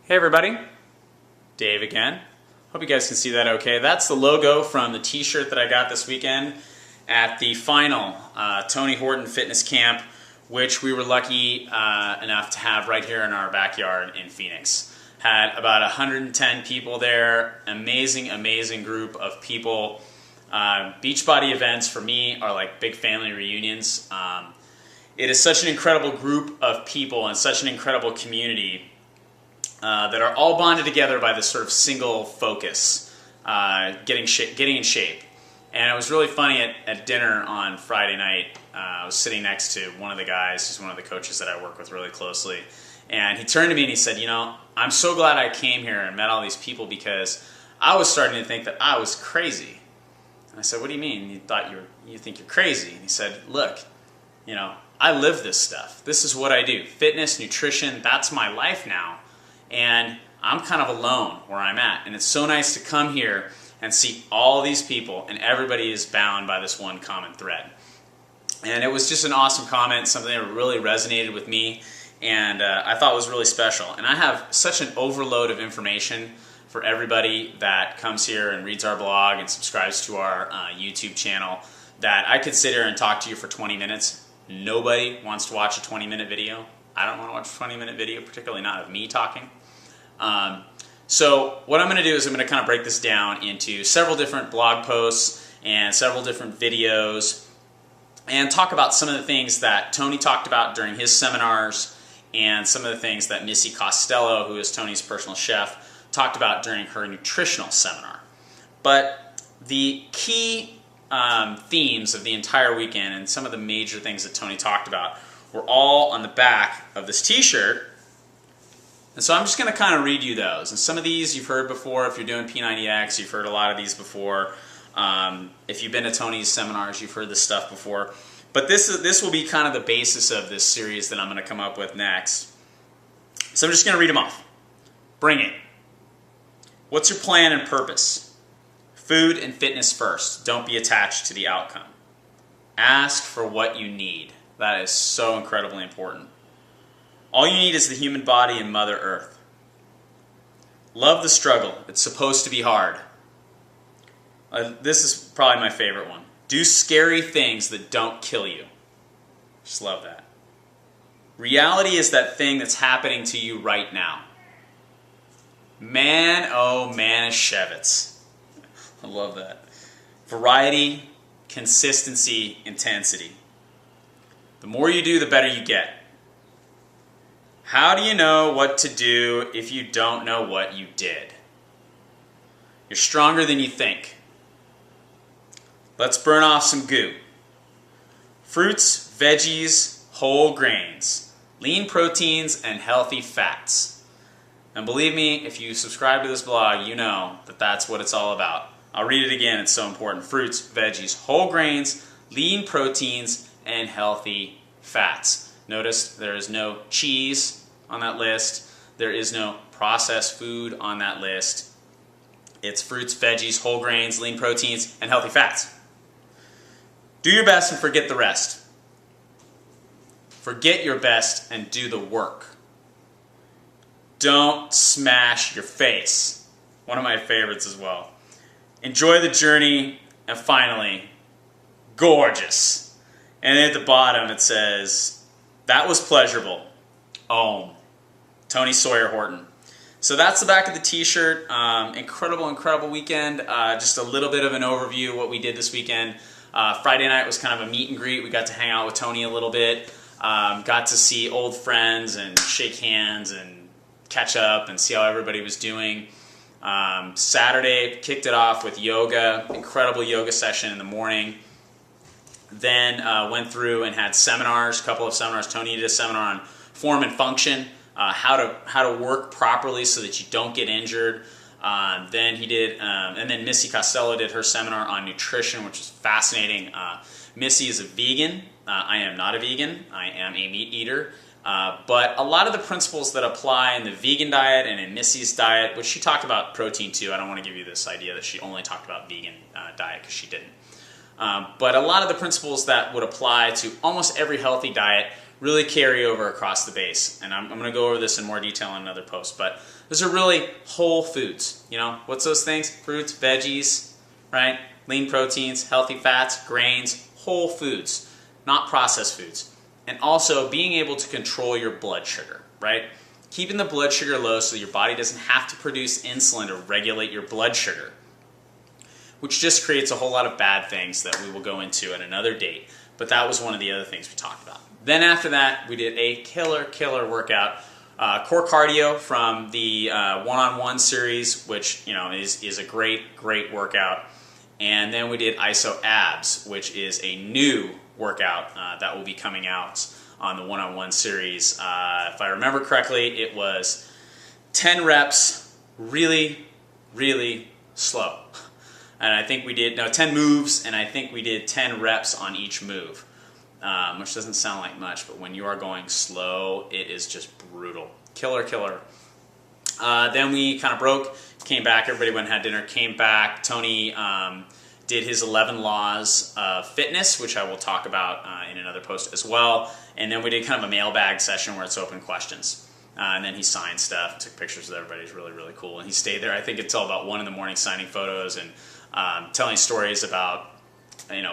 Hey everybody, Dave again. Hope you guys can see that okay. That's the logo from the t-shirt that I got this weekend at the final Tony Horton fitness camp, which we were lucky enough to have right here in our backyard in Phoenix. Had about 110 people there, amazing group of people. Beachbody events for me are like big family reunions. It is such an incredible group of people and such an incredible community that are all bonded together by this sort of single focus, getting in shape. And it was really funny at dinner on Friday night. I was sitting next to one of the guys, who's one of the coaches that I work with really closely. And he turned to me and he said, you know, I'm so glad I came here and met all these people because I was starting to think that I was crazy. And I said, what do you mean? You think you're crazy? And he said, look, you know, I live this stuff. This is what I do. Fitness, nutrition, that's my life now. And I'm kind of alone where I'm at. And it's so nice to come here and see all these people, and everybody is bound by this one common thread. And it was just an awesome comment, something that really resonated with me, and I thought was really special. And I have such an overload of information for everybody that comes here and reads our blog and subscribes to our YouTube channel that I could sit here and talk to you for 20 minutes. Nobody wants to watch a 20-minute video. I don't want to watch a 20-minute video, particularly not of me talking. So what I'm going to do is I'm going to kind of break this down into several different blog posts and several different videos and talk about some of the things that Tony talked about during his seminars and some of the things that Missy Costello, who is Tony's personal chef, talked about during her nutritional seminar. But the key themes of the entire weekend and some of the major things that Tony talked about were all on the back of this t-shirt. And so I'm just going to kind of read you those. And some of these you've heard before. If you're doing P90X, you've heard a lot of these before. If you've been to Tony's seminars, you've heard this stuff before. But this will be kind of the basis of this series that I'm going to come up with next. So I'm just going to read them off. Bring it. What's your plan and purpose? Food and fitness first. Don't be attached to the outcome. Ask for what you need. That is so incredibly important. All you need is the human body and Mother Earth. Love the struggle. It's supposed to be hard. This is probably my favorite one. Do scary things that don't kill you. Just love that. Reality is that thing that's happening to you right now. Man, oh Manischewitz. I love that. Variety, consistency, intensity. The more you do, the better you get. How do you know what to do if you don't know what you did? You're stronger than you think. Let's burn off some goo. Fruits, veggies, whole grains, lean proteins, and healthy fats. And believe me, if you subscribe to this blog, you know that that's what it's all about. I'll read it again, it's so important. Fruits, veggies, whole grains, lean proteins, and healthy fats. Notice there is no cheese on that list. There is no processed food on that list. It's fruits, veggies, whole grains, lean proteins, and healthy fats. Do your best and forget the rest. Forget your best and do the work. Don't smash your face. One of my favorites as well. Enjoy the journey, and finally, gorgeous. And at the bottom it says, that was pleasurable. Om. Tony Horton. So that's the back of the t-shirt. Incredible weekend. Just a little bit of an overview of what we did this weekend. Friday night was kind of a meet and greet. We got to hang out with Tony a little bit. Got to see old friends and shake hands and catch up and see how everybody was doing. Saturday, kicked it off with yoga. Incredible yoga session in the morning. Then went through and had seminars, a couple of seminars. Tony did a seminar on form and function, how to work properly so that you don't get injured. Then he did, and then Missy Costello did her seminar on nutrition, which was fascinating. Missy is a vegan. I am not a vegan. I am a meat eater. But a lot of the principles that apply in the vegan diet and in Missy's diet, which she talked about protein too. I don't want to give you this idea that she only talked about vegan diet, because she didn't. But a lot of the principles that would apply to almost every healthy diet really carry over across the base. And I'm going to go over this in more detail in another post. But those are really whole foods. You know, what's those things? Fruits, veggies, right? Lean proteins, healthy fats, grains, whole foods, not processed foods. And also being able to control your blood sugar, right? Keeping the blood sugar low so your body doesn't have to produce insulin to regulate your blood sugar, which just creates a whole lot of bad things that we will go into at another date. But that was one of the other things we talked about. Then after that, we did a killer workout. Core cardio from the one-on-one series, which is a great workout. And then we did iso abs, which is a new workout that will be coming out on the one-on-one series. If I remember correctly, it was 10 reps, really slow. And I think we did 10 moves, and I think we did 10 reps on each move, which doesn't sound like much, but when you are going slow, it is just brutal. Killer. Then we kind of came back, everybody went and had dinner, came back. Tony did his 11 laws of fitness, which I will talk about in another post as well. And then we did kind of a mailbag session where it's open questions. And then he signed stuff, took pictures with everybody. It was really cool. And he stayed there, I think, until about 1 in the morning signing photos and telling stories about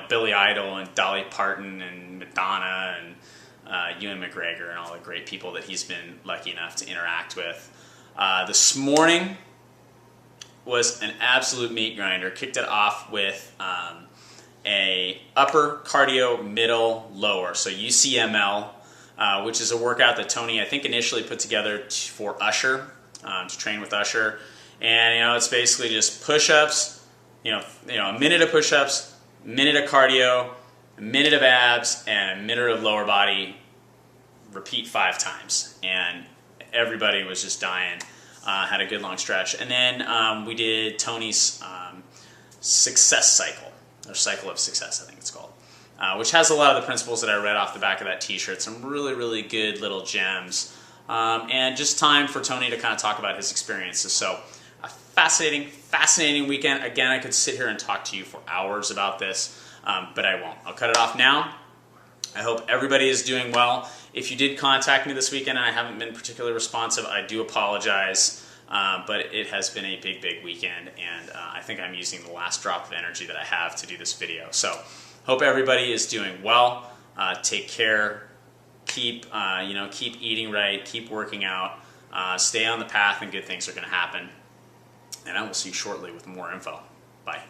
Billy Idol and Dolly Parton and Madonna and Ewan McGregor and all the great people that he's been lucky enough to interact with. This morning was an absolute meat grinder. Kicked it off with a upper cardio, middle, lower. So UCML, which is a workout that Tony, I think, initially put together for Usher, to train with Usher. And it's basically just push-ups, a minute of push-ups, a minute of cardio, a minute of abs, and a minute of lower body. Repeat 5 times, and everybody was just dying. Had a good long stretch. And then we did Tony's success cycle, or cycle of success, I think it's called, which has a lot of the principles that I read off the back of that t-shirt. Some really good little gems. And just time for Tony to kind of talk about his experiences. So a fascinating weekend. Again, I could sit here and talk to you for hours about this, but I won't. I'll cut it off now. I hope everybody is doing well. If you did contact me this weekend and I haven't been particularly responsive, I do apologize, but it has been a big weekend, and I think I'm using the last drop of energy that I have to do this video. So hope everybody is doing well. Take care. Keep eating right. Keep working out. Stay on the path, and good things are going to happen. And I will see you shortly with more info. Bye.